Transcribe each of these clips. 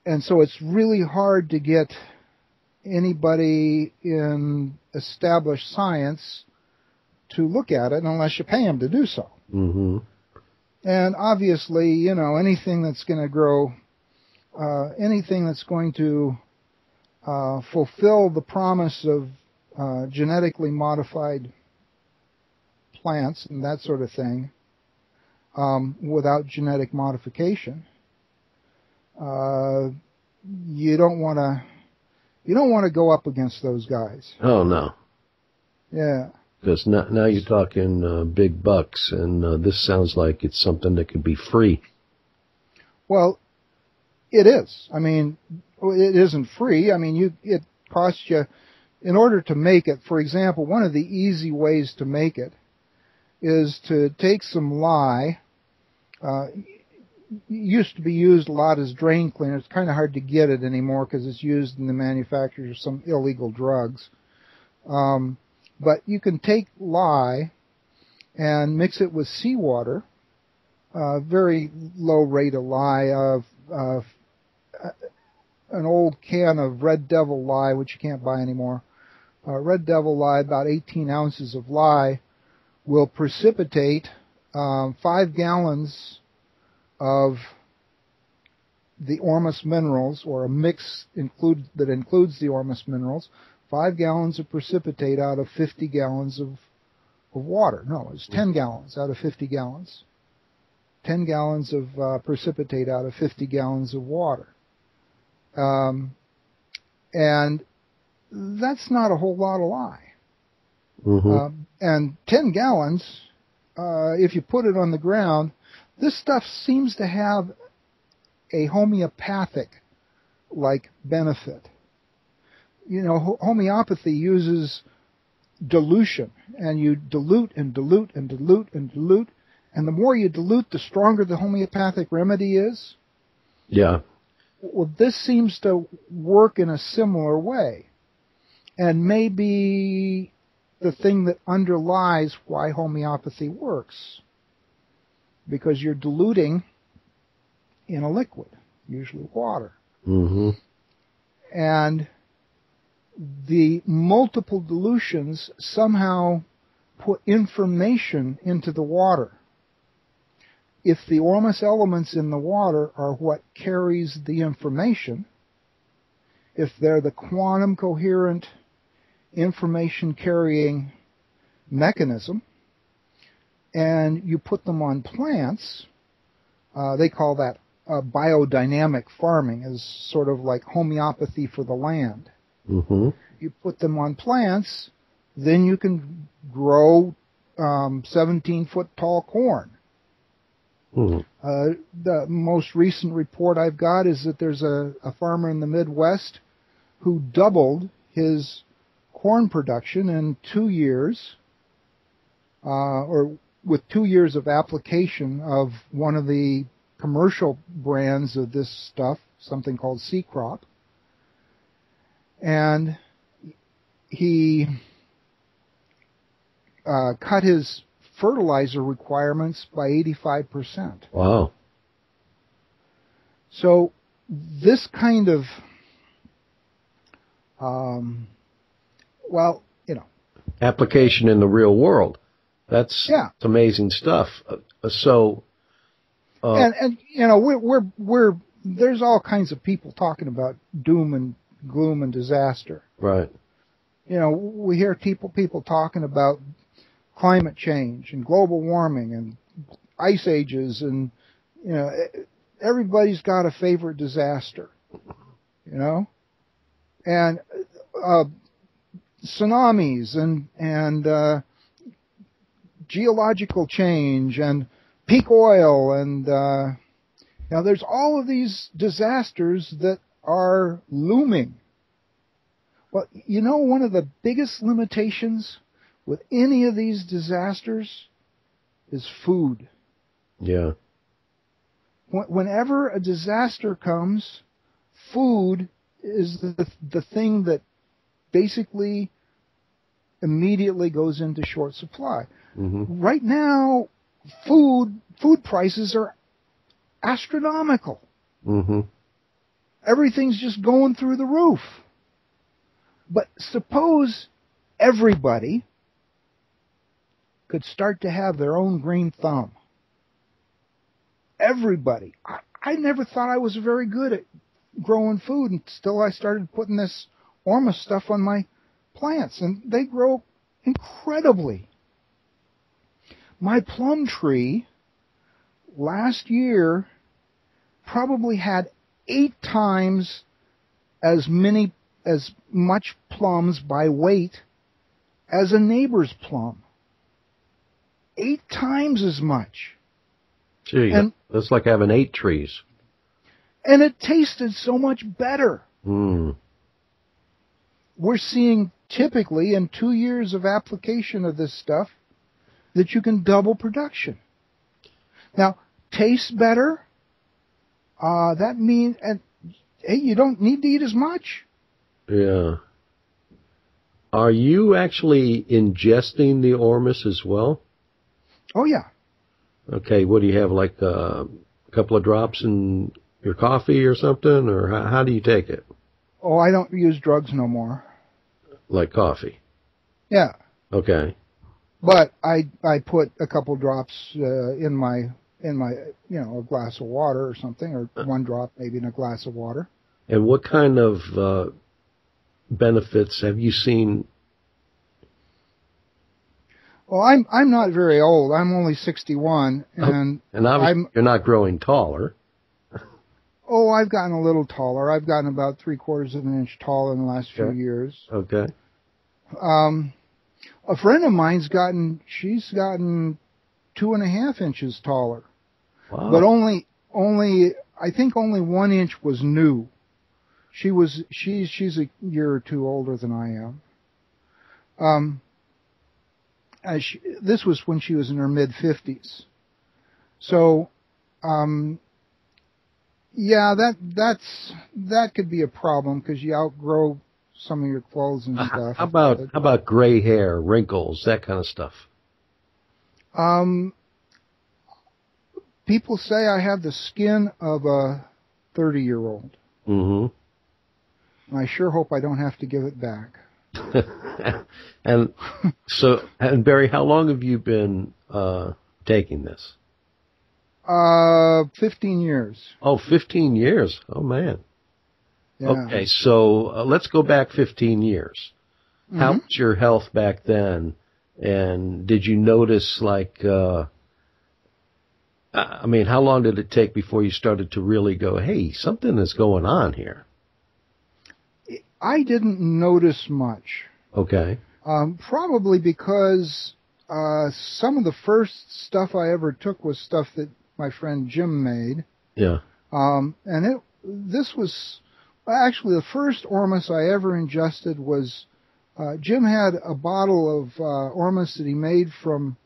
And so it's really hard to get anybody in established science to look at it unless you pay them to do so. Mm-hmm. And obviously, you know, anything that's going to grow, anything that's going to fulfill the promise of genetically modified plants and that sort of thing, without genetic modification, you don't want to go up against those guys. Oh, no. Yeah. Because now you're talking big bucks, and this sounds like it's something that could be free. Well, it is. I mean, it isn't free. I mean, it costs you, in order to make it, for example, one of the easy ways to make it is to take some lye. Used to be used a lot as drain cleaner. It's kind of hard to get it anymore because it's used in the manufacture of some illegal drugs. But you can take lye and mix it with seawater, very low rate of lye, an old can of Red Devil lye, which you can't buy anymore. Red Devil lye, about 18 ounces of lye, will precipitate 5 gallons of the ORMUS minerals, or a mix that includes the ORMUS minerals, 5 gallons of precipitate out of 50 gallons of water. No, it's 10 gallons out of 50 gallons. 10 gallons of precipitate out of 50 gallons of water. And that's not a whole lot of lye. Mm-hmm. And 10 gallons, if you put it on the ground, this stuff seems to have a homeopathic-like benefit. You know, homeopathy uses dilution, and you dilute and dilute and dilute and dilute, and the more you dilute, the stronger the homeopathic remedy is. Yeah. Well, this seems to work in a similar way, and maybe the thing that underlies why homeopathy works, because you're diluting in a liquid, usually water. Mm-hmm. And the multiple dilutions somehow put information into the water. If the ORMUS elements in the water are what carries the information, if they're the quantum coherent information carrying mechanism, and you put them on plants, they call that biodynamic farming, is sort of like homeopathy for the land. Mm-hmm. You put them on plants, then you can grow 17-foot tall corn. Mm-hmm. The most recent report I've got is that there's a farmer in the Midwest who doubled his corn production in 2 years, or with 2 years of application of one of the commercial brands of this stuff, something called Sea Crop. And he cut his fertilizer requirements by 85%. Wow. So this kind of, application in the real world. That's amazing stuff. And you know, we're there's all kinds of people talking about doom and gloom and disaster. Right. You know, we hear people talking about climate change and global warming and ice ages, and you know, everybody's got a favorite disaster. You know, and tsunamis and geological change and peak oil, and now there's all of these disasters that are looming. Well, you know, one of the biggest limitations with any of these disasters is food. Yeah. Whenever a disaster comes, food is the thing that basically immediately goes into short supply. Mm-hmm. Right now, food prices are astronomical. Mm-hmm. everything's just going through the roof. But suppose everybody could start to have their own green thumb. Everybody. I never thought I was very good at growing food until I started putting this ORMUS stuff on my plants, and they grow incredibly. My plum tree last year probably had 8 times as much plums by weight as a neighbor's plum. 8 times as much. Gee, and that's like having 8 trees. And it tasted so much better. Mm. We're seeing typically in 2 years of application of this stuff that you can double production. Now, tastes better. That means, and hey, you don't need to eat as much. Yeah. Are you actually ingesting the ORMUS as well? Oh, yeah. Okay, what do you have, like a couple of drops in your coffee or something, or how do you take it? Oh, I don't use drugs no more. Like coffee? Yeah. Okay. But I put a couple drops in my a glass of water or something, or 1 drop maybe in a glass of water. And what kind of benefits have you seen? Well, I'm not very old. I'm only 61, and obviously you're not growing taller. Oh, I've gotten a little taller. I've gotten about 3/4 of an inch taller in the last few years. Okay. A friend of mine's she's gotten 2.5 inches taller. Wow. But I think only 1 inch was new. She's a year or 2 older than I am. This was when she was in her mid-50s. So, yeah, that could be a problem because you outgrow some of your clothes and stuff. How about gray hair, wrinkles, that kind of stuff? People say I have the skin of a 30-year-old. Mm-hmm. I sure hope I don't have to give it back. And Barry, how long have you been taking this? 15 years. Oh, 15 years. Oh, man. Yeah. Okay, so let's go back 15 years. Mm-hmm. How was your health back then? And did you notice, how long did it take before you started to really go, hey, something is going on here? I didn't notice much. Okay. Probably because some of the first stuff I ever took was stuff that my friend Jim made. Yeah. This was actually the first ORMUS I ever ingested was Jim had a bottle of ORMUS that he made from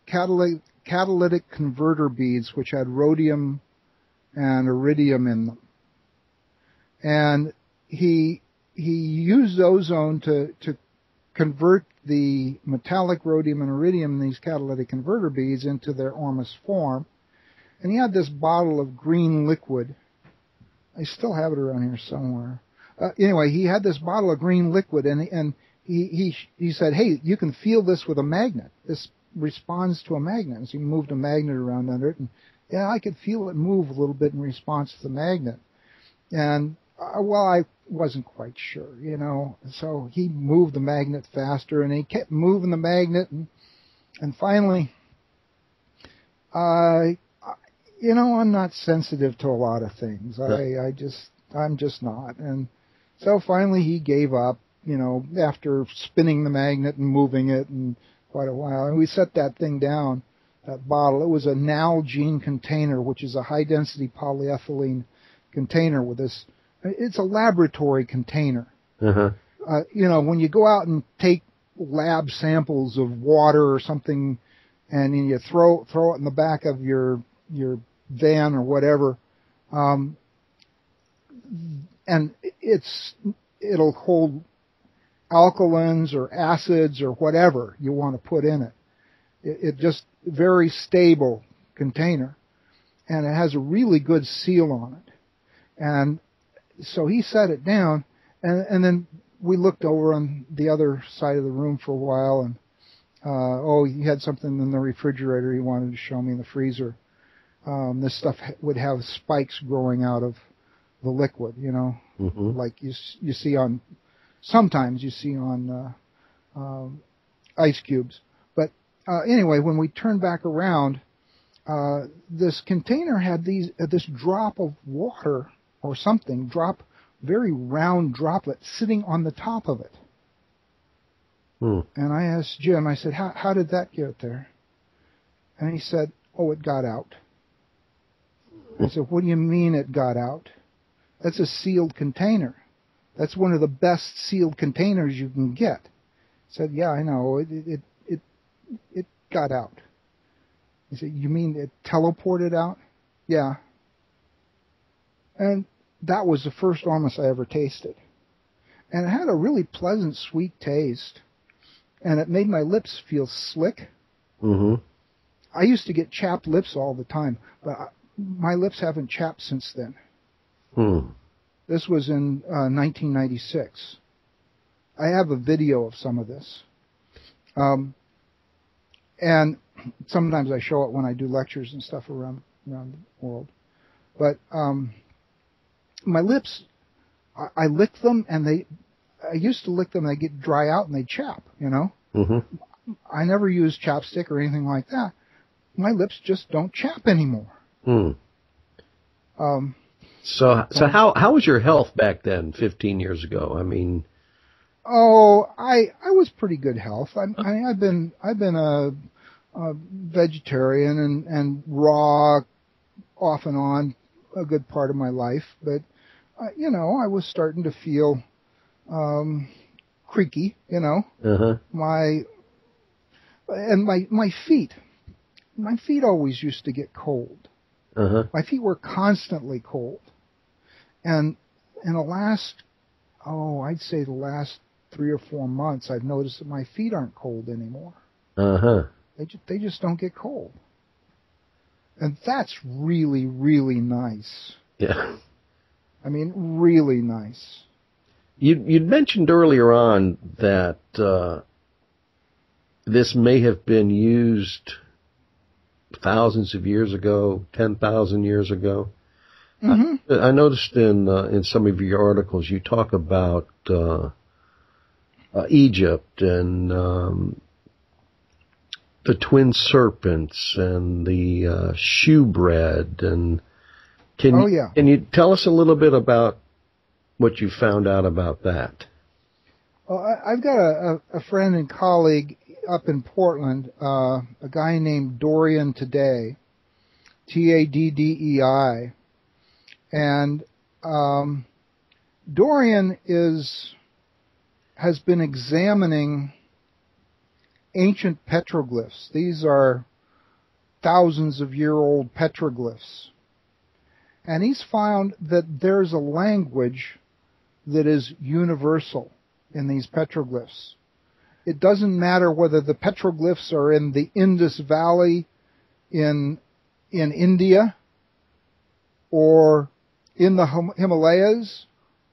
catalytic converter beads, which had rhodium and iridium in them. And he used ozone to convert the metallic rhodium and iridium in these catalytic converter beads into their ORMUS form. And he had this bottle of green liquid. I still have it around here somewhere. Anyway, he had this bottle of green liquid, and he said, hey, you can feel this with a magnet. This responds to a magnet. And so he moved a magnet around under it, and yeah, I could feel it move a little bit in response to the magnet. And I wasn't quite sure, So he moved the magnet faster, and he kept moving the magnet, and finally, I'm not sensitive to a lot of things. I'm just not. And so finally he gave up, after spinning the magnet and moving it and quite a while. And we set that thing down, that bottle. It was a Nalgene container, which is a high-density polyethylene container with this. It's a laboratory container. Uh-huh. When you go out and take lab samples of water or something, and then you throw it in the back of your van or whatever, and it'll hold alkalins or acids or whatever you want to put in it. It just very stable container, and it has a really good seal on it. And so he set it down, and then we looked over on the other side of the room for a while, and he had something in the refrigerator he wanted to show me in the freezer. This stuff would have spikes growing out of the liquid, like you see on, sometimes you see on ice cubes. But anyway, when we turned back around, this container had this drop of water or something, very round droplet sitting on the top of it. And I asked Jim, I said, how did that get there? And he said, it got out. I said, what do you mean it got out? That's a sealed container. That's one of the best sealed containers you can get. He said, yeah, I know. It got out. He said, you mean it teleported out? Yeah. And that was the first ORMUS I ever tasted. And it had a really pleasant, sweet taste. And it made my lips feel slick. I used to get chapped lips all the time, but my lips haven't chapped since then. This was in 1996. I have a video of some of this. And sometimes I show it when I do lectures and stuff around the world. But my lips, I lick them, and I used to lick them, and they get dry out and they chap, I never use chapstick or anything like that. My lips just don't chap anymore. So how was your health back then, 15 years ago? I mean, I was pretty good health. I've been a vegetarian and raw off and on a good part of my life, but I was starting to feel creaky, my feet always used to get cold. My feet were constantly cold. And in the last, I'd say the last 3 or 4 months, I've noticed that my feet aren't cold anymore. They just don't get cold. And that's really, really nice. Yeah. I mean, really nice. You'd mentioned earlier on that this may have been used thousands of years ago, 10,000 years ago. I noticed in some of your articles you talk about Egypt and the twin serpents and the shewbread, and can you tell us a little bit about what you found out about that? Well, I've got a friend and colleague up in Portland, a guy named Dorian Today, Taddei, and Dorian has been examining ancient petroglyphs. These are thousands of year old petroglyphs. And he's found that there's a language that is universal in these petroglyphs. It doesn't matter whether the petroglyphs are in the Indus Valley in India, or in the Himalayas,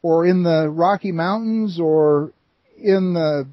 or in the Rocky Mountains, or in the